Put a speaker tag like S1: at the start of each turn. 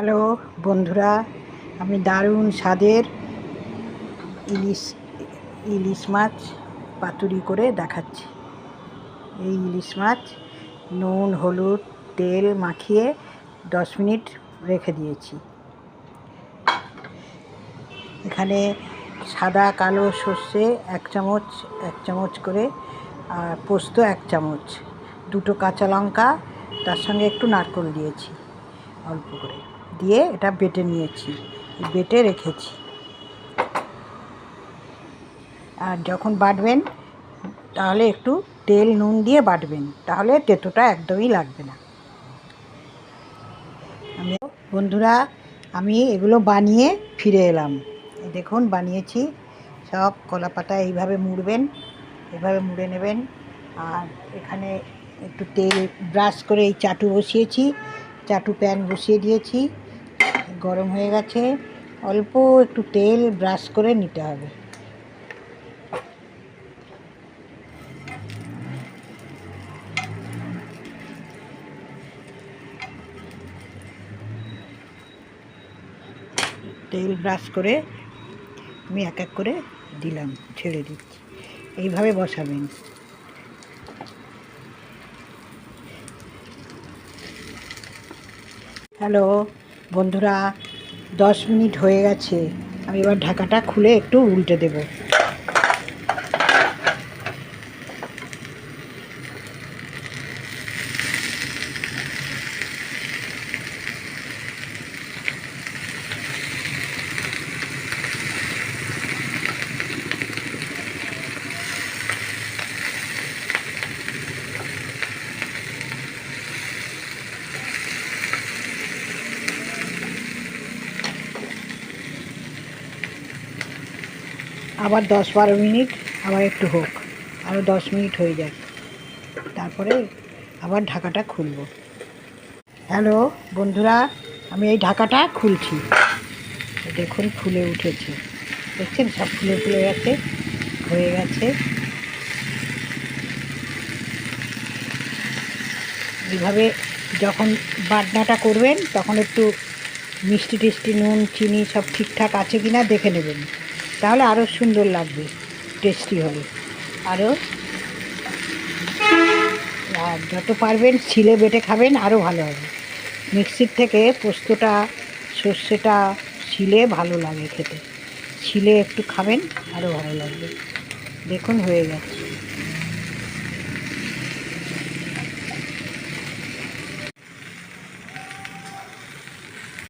S1: Hello বন্ধুরা, আমি দারুণ স্বাদের ইলিশ ইলিশ মাছ পাতুরি করে দেখাচ্ছি। এই ইলিশ মাছ নুন হলুদ তেল মাখিয়ে 10 মিনিট রেখে দিয়েছি। এখানে সাদা কালো সর্ষে 1 চামচ করে, আর পোস্ত 1 চামচ, 2টো কাঁচা লঙ্কা, তার সঙ্গে একটু নারকেল দিয়েছি অল্প করে, দিয়ে এটা বেটে নিয়েছি, বেটে রেখেছি। আর যখন বাটবেন তাহলে একটু তেল নুন দিয়ে বাটবেন, তাহলে তেঁতোটা একদমই লাগবে না। বন্ধুরা, আমি এগুলো বানিয়ে ফিরে এলাম। দেখুন বানিয়েছি। সব কলা পাতা এইভাবে মুড়বেন, এভাবে মুড়ে নেবেন। আর এখানে একটু তেল ব্রাশ করে এই চাটু বসিয়েছি, চাটু প্যান বসিয়ে দিয়েছি, গরম হয়ে গেছে। অল্প একটু তেল ব্রাশ করে নিতে হবে। তেল ব্রাশ করে আমি এক এক করে দিলাম, ছেড়ে দিচ্ছি। এইভাবে বসাবেন। হ্যালো বন্ধুরা, 10 মিনিট হয়ে গেছে। আমি এবার ঢাকাটা খুলে একটু উল্টে দেব। আবার 10-12 মিনিট আবার একটু হোক, আরও 10 মিনিট হয়ে যাক, তারপরে আবার ঢাকাটা খুলব। হ্যালো বন্ধুরা, আমি এই ঢাকাটা খুলছি। দেখুন ফুলে উঠেছে, দেখছেন সব ফুলে ফুলে গেছে, হয়ে গেছে। এইভাবে যখন বাটনাটা করবেন তখন একটু মিষ্টি টিষ্টি নুন চিনি সব ঠিকঠাক আছে কি না দেখে নেবেন, তাহলে আরও সুন্দর লাগবে, টেস্টি হবে আরও। আর যত পারবেন শিলে বেটে খাবেন আরও ভালো হবে। মিক্সির থেকে পোস্তটা সর্ষেটা শিলে ভালো লাগে খেতে, শিলে একটু খাবেন আরও ভালো লাগবে। দেখুন হয়ে গেছে।